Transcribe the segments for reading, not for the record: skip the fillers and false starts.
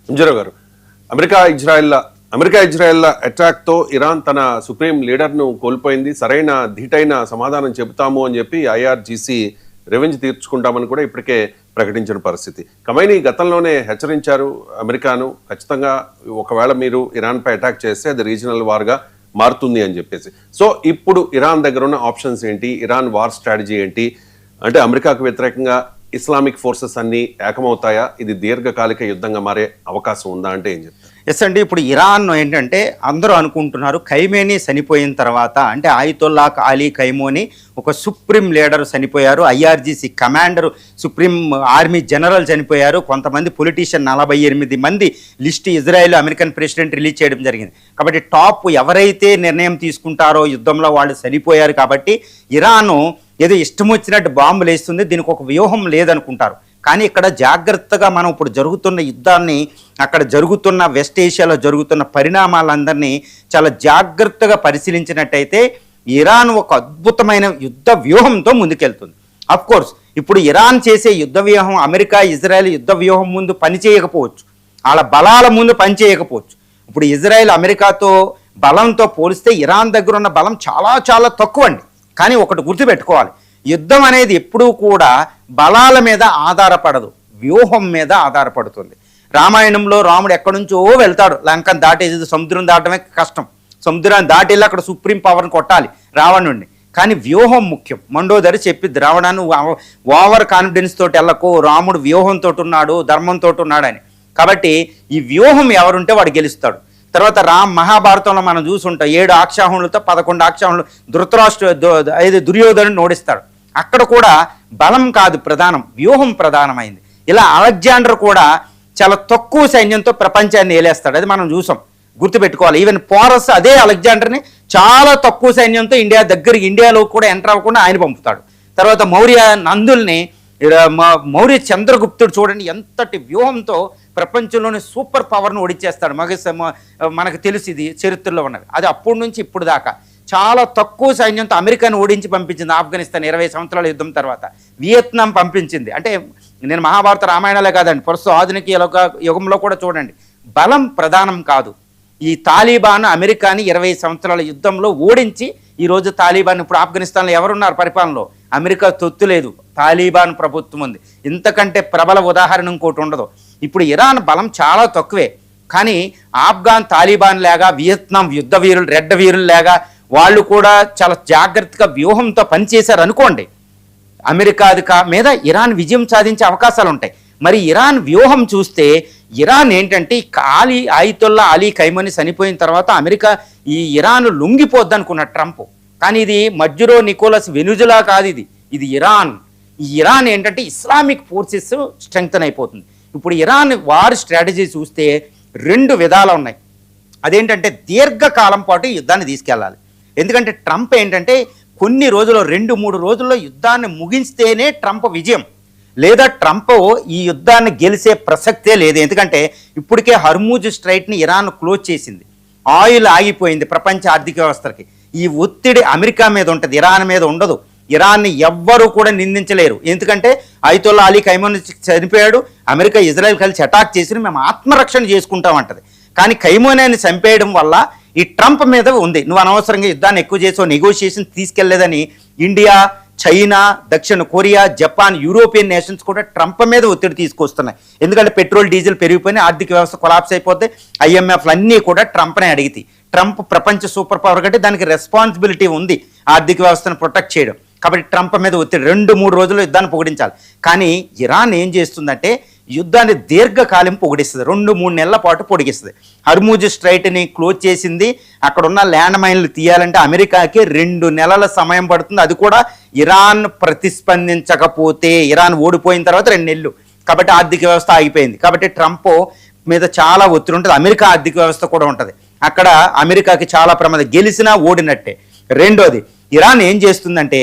అంజరావు గారు, America Israel attack తో Iran తన సుప్రీం లీడర్ ను కోల్పోయింది. సరైన ధీటైన సమాధానం చెబుతాము అని చెప్పి ఐఆర్జీసీ రెవెంజ్ తీర్చుకుంటామని కూడా ఇప్పటికే ప్రకటించిన పరిస్థితి. ఖమైనీ గతంలోనే హెచ్చరించారు అమెరికాను, ఖచ్చితంగా ఒకవేళ మీరు ఇరాన్ పై అటాక్ చేస్తే అది రీజనల్ వార్ గా మారుతుంది అని చెప్పేసి. సో ఇప్పుడు ఇరాన్ దగ్గర ఉన్న ఆప్షన్స్ ఏంటి, ఇరాన్ వార్ స్ట్రాటజీ ఏంటి, అంటే అమెరికాకు వ్యతిరేకంగా ఇస్లామిక్ ఫోర్సెస్ అన్ని ఏకమవుతాయా, ఇది దీర్ఘకాలిక యుద్ధంగా మారే అవకాశం ఉందా అంటే ఏం చెప్తారు? ఎస్ అండి, ఇప్పుడు ఇరాన్ ఏంటంటే అందరూ అనుకుంటున్నారు ఖైమేనీ చనిపోయిన తర్వాత, అంటే ఆయితొల్లా అలీ ఖైమోని ఒక సుప్రీం లీడర్ చనిపోయారు, IRGC commander, supreme army general చనిపోయారు, కొంతమంది పొలిటీషియన్ 48 మంది list Israel American president release చేయడం జరిగింది. కాబట్టి టాప్ ఎవరైతే నిర్ణయం తీసుకుంటారో యుద్ధంలో వాళ్ళు చనిపోయారు. కాబట్టి ఇరాను ఏదో ఇష్టం వచ్చినట్టు బాంబులు వేస్తుంది, దీనికి ఒక వ్యూహం లేదనుకుంటారు. కానీ ఇక్కడ జాగ్రత్తగా మనం ఇప్పుడు జరుగుతున్న యుద్ధాన్ని, అక్కడ జరుగుతున్న వెస్ట్ ఏషియాలో జరుగుతున్న పరిణామాలందరినీ చాలా జాగ్రత్తగా పరిశీలించినట్టయితే ఇరాన్ ఒక అద్భుతమైన యుద్ధ వ్యూహంతో ముందుకెళ్తుంది. కోర్స్ ఇప్పుడు ఇరాన్ చేసే యుద్ధ వ్యూహం అమెరికా ఇజ్రాయెల్ యుద్ధ వ్యూహం ముందు పనిచేయకపోవచ్చు, వాళ్ళ బలాల ముందు పనిచేయకపోవచ్చు. ఇప్పుడు ఇజ్రాయెల్ అమెరికాతో బలంతో పోలిస్తే ఇరాన్ దగ్గర ఉన్న బలం చాలా చాలా తక్కువ అండి. కానీ ఒకటి గుర్తుపెట్టుకోవాలి, యుద్ధం అనేది ఎప్పుడూ కూడా బలాల మీద ఆధారపడదు, వ్యూహం మీద ఆధారపడుతుంది. రామాయణంలో రాముడు ఎక్కడి నుంచో వెళ్తాడు, లంకను దాటేది, సముద్రం దాటమే కష్టం, సముద్రాన్ని దాటేళ్ళి అక్కడ సుప్రీం పవర్ని కొట్టాలి రావణుడిని. కానీ వ్యూహం ముఖ్యం. మండోదరి చెప్పిద్ది రావణాన్ని ఓవర్ కాన్ఫిడెన్స్ తోటి వెళ్ళకు, రాముడు వ్యూహంతో ఉన్నాడు, ధర్మంతో ఉన్నాడని. కాబట్టి ఈ వ్యూహం ఎవరుంటే వాడు గెలుస్తాడు. తర్వాత మహాభారతంలో మనం చూసుంటాం, 7 ఆక్షాహునులతో 11 ఆక్షాహునులు దుర్యోధను ఓడిస్తాడు. అక్కడ కూడా బలం కాదు ప్రధానం, వ్యూహం ప్రధానమైంది. ఇలా అలెగ్జాండర్ కూడా చాలా తక్కువ సైన్యంతో ప్రపంచాన్ని ఏలేస్తాడు, అది మనం చూసాం, గుర్తుపెట్టుకోవాలి. ఈవెన్ పోరస్ అదే అలెగ్జాండర్ని చాలా తక్కువ సైన్యంతో ఇండియాలో కూడా ఎంటర్ అవ్వకుండా ఆయన పంపుతాడు. తర్వాత మౌర్య నందుల్ని, మౌర్య చంద్రగుప్తుడు చూడండి ఎంతటి వ్యూహంతో ప్రపంచంలోని సూపర్ పవర్ను ఓడించేస్తాడు. మనకు తెలుసు, ఇది చరిత్రలో ఉన్నది. అది అప్పటి నుంచి ఇప్పుడు దాకా చాలా తక్కువ సైన్యంతో అమెరికాను ఓడించి పంపించింది. ఆఫ్ఘనిస్తాన్ 20 సంవత్సరాల యుద్ధం తర్వాత వియత్నాం పంపించింది. అంటే నేను మహాభారత రామాయణాలే కాదండి, ప్రస్తుతం ఆధునిక యుగంలో కూడా చూడండి, బలం ప్రధానం కాదు. ఈ తాలిబాన్ అమెరికాని 20 సంవత్సరాల యుద్ధంలో ఓడించి ఈరోజు తాలిబాన్, ఇప్పుడు ఆఫ్ఘనిస్తాన్లో ఎవరున్నారు పరిపాలనలో, అమెరికా తొత్తు లేదు, తాలిబాన్ ప్రభుత్వం ఉంది. ఇంతకంటే ప్రబల ఉదాహరణ ఇంకోటి ఉండదు. ఇప్పుడు ఇరాన్ బలం చాలా తక్కువే, కానీ ఆఫ్ఘాన్ తాలిబాన్ లాగా, వియత్నాం యుద్ధ వీరులు, రెడ్డ వీరులు లాగా వాళ్ళు కూడా చాలా జాగ్రత్తగా వ్యూహంతో పనిచేశారు అనుకోండి, అమెరికా మీద ఇరాన్ విజయం సాధించే అవకాశాలు ఉంటాయి. మరి ఇరాన్ వ్యూహం చూస్తే ఇరాన్ ఏంటంటే ఆయితొల్లా అలీ ఖైమోని చనిపోయిన తర్వాత అమెరికా ఈ ఇరాన్ లొంగిపోద్ది అనుకున్న ట్రంప్. కానీ ఇది మధ్యలో నికోలస్ వెనుజులా కాదు, ఇది ఇరాన్. ఈ ఇరాన్ ఏంటంటే ఇస్లామిక్ ఫోర్సెస్ స్ట్రెంగ్తన్ అయిపోతుంది. ఇప్పుడు ఇరాన్ వార్ స్ట్రాటజీ చూస్తే 2 విధాలు ఉన్నాయి. అదేంటంటే దీర్ఘకాలం పాటు యుద్ధాన్ని తీసుకెళ్ళాలి. ఎందుకంటే ట్రంప్ ఏంటంటే కొన్ని రోజుల్లో 2-3 రోజుల్లో యుద్ధాన్ని ముగిస్తేనే ట్రంప్ విజయం, లేదా ట్రంప్ ఈ యుద్ధాన్ని గెలిచే ప్రసక్తే లేదు. ఎందుకంటే ఇప్పటికే హర్మూజ్ స్ట్రైట్ని ఇరాన్ క్లోజ్ చేసింది, ఆయిల్ ఆగిపోయింది ప్రపంచ ఆర్థిక వ్యవస్థకి. ఈ ఒత్తిడి అమెరికా మీద ఉంటుంది, ఇరాన్ మీద ఉండదు. ఇరాన్ని ఎవ్వరూ కూడా నిందించలేరు, ఎందుకంటే ఆయితొల్లా అలీ ఖైమోని చనిపోయాడు, అమెరికా ఇజ్రాయెల్ కలిసి అటాక్ చేసి మేము ఆత్మరక్షణ చేసుకుంటామంటది. కానీ ఖైమోనిని చంపేయడం వల్ల ఈ ట్రంప్ మీద ఉంది, నువ్వు అనవసరంగా యుద్ధాన్ని ఎక్కువ చేసావు, నెగోషియేషన్ తీసుకెళ్లేదని ఇండియా, చైనా, దక్షిణ కొరియా, జపాన్, యూరోపియన్ నేషన్స్ కూడా ట్రంప్ మీద ఒత్తిడి తీసుకొస్తున్నాయి. ఎందుకంటే పెట్రోల్ డీజిల్ పెరిగిపోయినా ఆర్థిక వ్యవస్థ కొలాప్స్ అయిపోతే IMF అన్నీ కూడా ట్రంప్నే అడిగితే. ట్రంప్ ప్రపంచ సూపర్ పవర్ కంటే దానికి రెస్పాన్సిబిలిటీ ఉంది ఆర్థిక వ్యవస్థను ప్రొటెక్ట్ చేయడం. కాబట్టి ట్రంప్ మీద ఒత్తిడి 2-3 రోజుల్లో యుద్ధాన్ని పొగిడించాలి. కానీ ఇరాన్ ఏం చేస్తుందంటే యుద్ధాన్ని దీర్ఘకాలం పొగిడిస్తుంది, 2-3 నెలల పాటు పొడిగిస్తుంది. హర్మూజ్ స్ట్రైట్ని క్లోజ్ చేసింది, అక్కడ ఉన్న ల్యాండ్ మైన్లు తీయాలంటే అమెరికాకి 2 నెలల సమయం పడుతుంది. అది కూడా ఇరాన్ ప్రతిస్పందించకపోతే, ఇరాన్ ఓడిపోయిన తర్వాత 2 నెలలు. కాబట్టి ఆర్థిక వ్యవస్థ ఆగిపోయింది. కాబట్టి ట్రంప్ మీద చాలా ఒత్తిడి ఉంటుంది, అమెరికా ఆర్థిక వ్యవస్థ కూడా ఉంటుంది. అక్కడ అమెరికాకి చాలా ప్రమాదం, గెలిచినా ఓడినట్టే. రెండోది, ఇరాన్ ఏం చేస్తుందంటే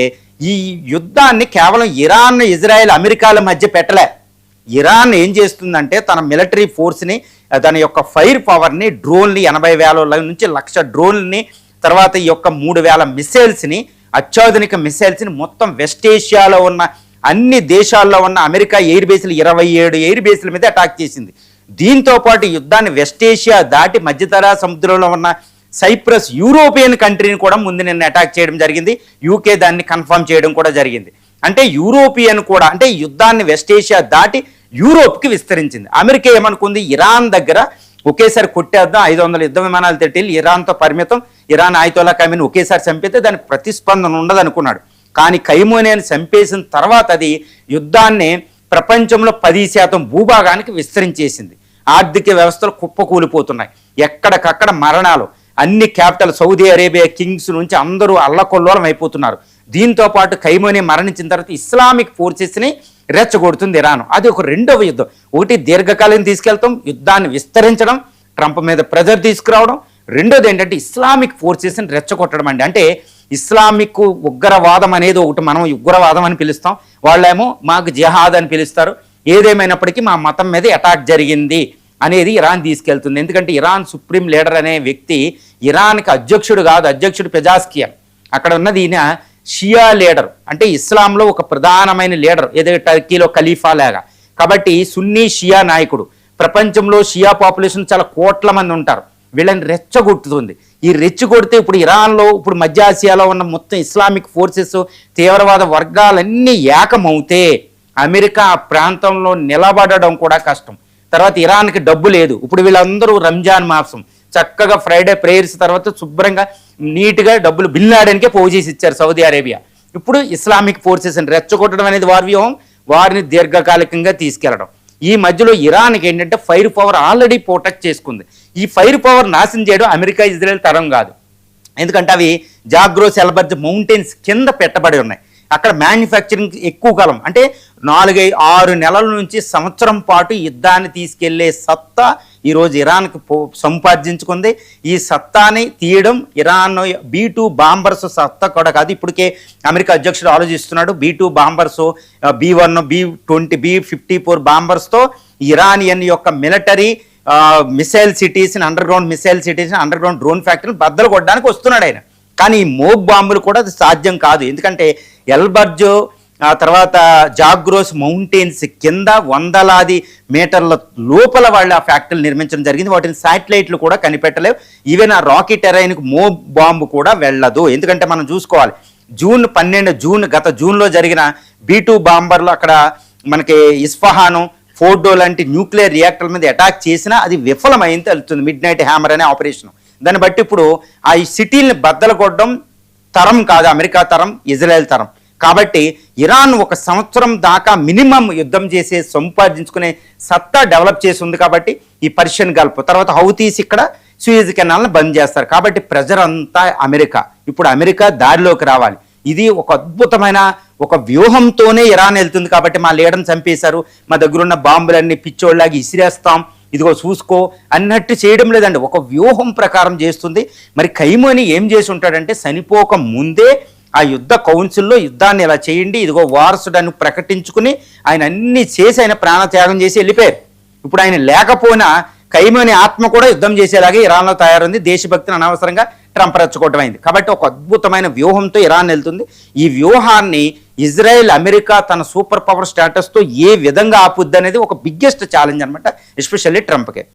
ఈ యుద్ధాన్ని కేవలం ఇరాన్, ఇజ్రాయెల్, అమెరికాల మధ్య పెట్టలే. ఇరాన్ ఏం చేస్తుందంటే తన మిలిటరీ ఫోర్స్ని, దాని యొక్క ఫైర్ పవర్ని, డ్రోన్ని 80,000 నుంచి 1,00,000 డ్రోన్ని, తర్వాత ఈ యొక్క 3,000 మిసైల్స్ని, అత్యాధునిక మిసైల్స్ని మొత్తం వెస్ట్ ఏషియాలో ఉన్న అన్ని దేశాల్లో ఉన్న అమెరికా ఎయిర్ బేస్లు 27 ఎయిర్ బేస్ల మీద అటాక్ చేసింది. దీంతో పాటు యుద్ధాన్ని వెస్ట్ ఏషియా దాటి మధ్యధరా సముద్రంలో ఉన్న సైప్రస్ యూరోపియన్ కంట్రీని కూడా ముందు నిన్న అటాక్ చేయడం జరిగింది. యూకే దాన్ని కన్ఫర్మ్ చేయడం కూడా జరిగింది. అంటే యూరోపియన్ కూడా అంటే యుద్ధాన్ని వెస్ట్ ఏషియా దాటి యూరోప్కి విస్తరించింది. అమెరికా ఏమనుకుంది, ఇరాన్ దగ్గర ఒకేసారి కొట్టేద్దాం, 500 యుద్ధ విమానాలు తెట్టి ఇరాన్తో పరిమితం, ఇరాన్ ఆయుతోలా ఖమేని ఒకేసారి చంపితే దానికి ప్రతిస్పందన ఉండదు అనుకున్నాడు. కానీ ఖైమోనేని చంపేసిన తర్వాత అది యుద్ధాన్ని ప్రపంచంలో 10% భూభాగానికి విస్తరించేసింది. ఆర్థిక వ్యవస్థలు కుప్పకూలిపోతున్నాయి, ఎక్కడికక్కడ మరణాలు, అన్ని క్యాపిటల్ సౌదీ అరేబియా కింగ్స్ నుంచి అందరూ అల్లకొల్లోలం అయిపోతున్నారు. దీంతో పాటు ఖైమోనే మరణించిన తర్వాత ఇస్లామిక్ ఫోర్సెస్ని రెచ్చగొడుతుంది ఇరాన్. అది ఒక రెండవ యుద్ధం. ఒకటి దీర్ఘకాలం తీసుకెళ్తాం, యుద్ధాన్ని విస్తరించడం, ట్రంప్ మీద ప్రెజర్ తీసుకురావడం. రెండోది ఏంటంటే ఇస్లామిక్ ఫోర్సెస్ని రెచ్చగొట్టడం అండి. అంటే ఇస్లామిక్ ఉగ్రవాదం అనేది ఒకటి మనం ఉగ్రవాదం అని పిలుస్తాం, వాళ్ళేమో మాకు జిహాద్ అని పిలుస్తారు. ఏదేమైనప్పటికీ మా మతం మీద అటాక్ జరిగింది అనేది ఇరాన్ తీసుకెళ్తుంది. ఎందుకంటే ఇరాన్ సుప్రీం లీడర్ అనే వ్యక్తి ఇరాన్కి అధ్యక్షుడు కాదు, అధ్యక్షుడు పెజాస్కియన్. అక్కడ ఉన్నది ఈయన షియా లీడర్, అంటే ఇస్లాంలో ఒక ప్రధానమైన లీడర్, ఏదో టర్కీలో ఖలీఫా లాగా. కాబట్టి సున్నీ షియా నాయకుడు. ప్రపంచంలో షియా పాపులేషన్ చాలా కోట్ల మంది ఉంటారు. వీళ్ళని రెచ్చగొట్టుతుంది. ఈ రెచ్చగొడితే ఇప్పుడు ఇరాన్లో, ఇప్పుడు మధ్య ఆసియాలో ఉన్న మొత్తం ఇస్లామిక్ ఫోర్సెస్, తీవ్రవాద వర్గాలన్నీ ఏకమవుతే అమెరికా ఆ ప్రాంతంలో నిలబడడం కూడా కష్టం. తర్వాత ఇరాన్కి డబ్బు లేదు. ఇప్పుడు వీళ్ళందరూ రంజాన్ మాసం చక్కగా ఫ్రైడే ప్రేయర్స్ తర్వాత శుభ్రంగా నీట్గా డబ్బులు బిన్ లాడెన్కే పోగు చేసి ఇచ్చారు సౌదీ అరేబియా. ఇప్పుడు ఇస్లామిక్ ఫోర్సెస్ని రెచ్చగొట్టడం అనేది వారి వ్యూహం, వారిని దీర్ఘకాలికంగా తీసుకెళ్లడం. ఈ మధ్యలో ఇరాన్కి ఏంటంటే ఫైర్ పవర్ ఆల్రెడీ ప్రొటెక్ట్ చేసుకుంది. ఈ ఫైర్ పవర్ నాశనం చేయడం అమెరికా ఇజ్రాయెల్ తరం కాదు. ఎందుకంటే అవి జాగ్రోస్ ఎల్బర్జ్ మౌంటైన్స్ కింద పెట్టబడి ఉన్నాయి. అక్కడ మ్యానుఫ్యాక్చరింగ్ ఎక్కువ కాలం, అంటే 4-6 నెలల నుంచి సంవత్సరం పాటు యుద్ధాన్ని తీసుకెళ్లే సత్తా ఈరోజు ఇరాన్కి సంపాదించుకుంది. ఈ సత్తాని తీయడం ఇరాన్ B-2 బాంబర్స్ సత్తా కూడా కాదు. ఇప్పటికే అమెరికా అధ్యక్షుడు ఆలోచిస్తున్నాడు, B-2 bombers, B-1, B-20, B-54 బాంబర్స్తో ఇరానియన్ యొక్క మిలిటరీ మిసైల్ సిటీస్ని, అండర్ గ్రౌండ్ మిసైల్ సిటీస్ని, అండర్ గ్రౌండ్ డ్రోన్ ఫ్యాక్టరీని బద్దలు కొట్టడానికి వస్తున్నాడు ఆయన. కానీ ఈ మోగ్ బాంబులు కూడా అది సాధ్యం కాదు. ఎందుకంటే ఎల్బర్జ్ తర్వాత జాగ్రోస్ మౌంటైన్స్ కింద వందలాది మీటర్ల లోపల వాళ్ళు ఆ ఫ్యాక్టరీలు నిర్మించడం జరిగింది. వాటిని శాటిలైట్లు కూడా కనిపెట్టలేవు. ఈవెన్ ఆ రాకెట్ ఎరైన్కి మోగ్ బాంబు కూడా వెళ్ళదు. ఎందుకంటే మనం చూసుకోవాలి, గత జూన్లో జరిగిన B-2 బాంబర్లు అక్కడ మనకి ఇస్ఫహాను, ఫోర్డో లాంటి న్యూక్లియర్ రియాక్టర్ల మీద అటాక్ చేసినా అది విఫలమైంది తెలుస్తుంది. మిడ్ నైట్ హ్యామర్ అనే ఆపరేషన్. దాన్ని బట్టి ఇప్పుడు ఆ సిటీల్ని బద్దలు కొట్టడం తరం కాదు, అమెరికా తరం, ఇజ్రాయెల్ తరం. కాబట్టి ఇరాన్ 1 సంవత్సరం దాకా మినిమం యుద్ధం చేసే సంపాదించుకునే సత్తా డెవలప్ చేసి ఉంది. కాబట్టి ఈ పర్షియన్ గల్ఫ్ తర్వాత హౌతీస్ ఇక్కడ సూయజ్ కెనాల్ని బంద్ చేస్తారు. కాబట్టి ప్రెజర్ అంతా అమెరికా. ఇప్పుడు అమెరికా దారిలోకి రావాలి. ఇది ఒక అద్భుతమైన ఒక వ్యూహంతోనే ఇరాన్ వెళ్తుంది. కాబట్టి మా లీడర్ని చంపేశారు, మా దగ్గరున్న బాంబులన్నీ పిచ్చోళ్ళలాగా ఇసిరేస్తాం, ఇదిగో చూసుకో అన్నట్టు చేయడం లేదండి, ఒక వ్యూహం ప్రకారం చేస్తుంది. మరి ఖైమోని ఏం చేసి ఉంటాడంటే చనిపోక ముందే ఆ యుద్ధ కౌన్సిల్లో యుద్ధాన్ని ఇలా చేయండి, ఇదిగో వారసుడని ప్రకటించుకుని ఆయన అన్ని చేసి ఆయన ప్రాణత్యాగం చేసి వెళ్ళిపోయారు. ఇప్పుడు ఆయన లేకపోయినా ఖైమోని ఆత్మ కూడా యుద్ధం చేసేలాగే ఇరాన్లో తయారైంది. దేశభక్తిని అనవసరంగా ట్రంప్ రెచ్చగొట్టడం అయింది. కాబట్టి ఒక అద్భుతమైన వ్యూహంతో ఇరాన్ వెళ్తుంది. ఈ వ్యూహాన్ని ఇజ్రాయెల్, అమెరికా తన సూపర్ పవర్ స్టేటస్తో ఏ విధంగా ఆపుద్ది అనేది ఒక బిగ్గెస్ట్ ఛాలెంజ్ అనమాట, ఎస్పెషల్లీ ట్రంప్కే.